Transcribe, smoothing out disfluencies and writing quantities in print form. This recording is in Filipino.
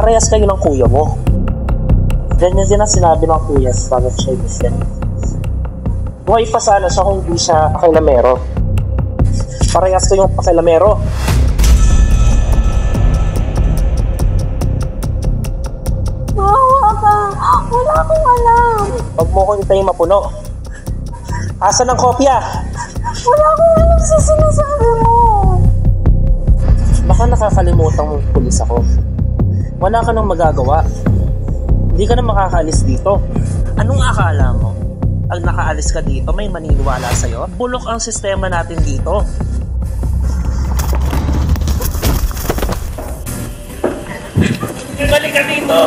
Parehas kayo ng kuya mo. Ganyan din ang sinabi ng kuya bago siya ibigyan. Buhay pa sana siya kung hindi siya pakilamero. Parehas kayong pakilamero. Maawa ka. Wala akong alam. Huwag mo ko itayin mapuno. Asan ang kopya? Wala akong alam sa sinasabi mo. Baka nakakalimutan mong pulis ako. Wala ka nang magagawa. Hindi ka na makakaalis dito. Anong akala mo? Pag nakaalis ka dito, may maniniwala sa'yo? Bulok ang sistema natin dito. Balik ka dito!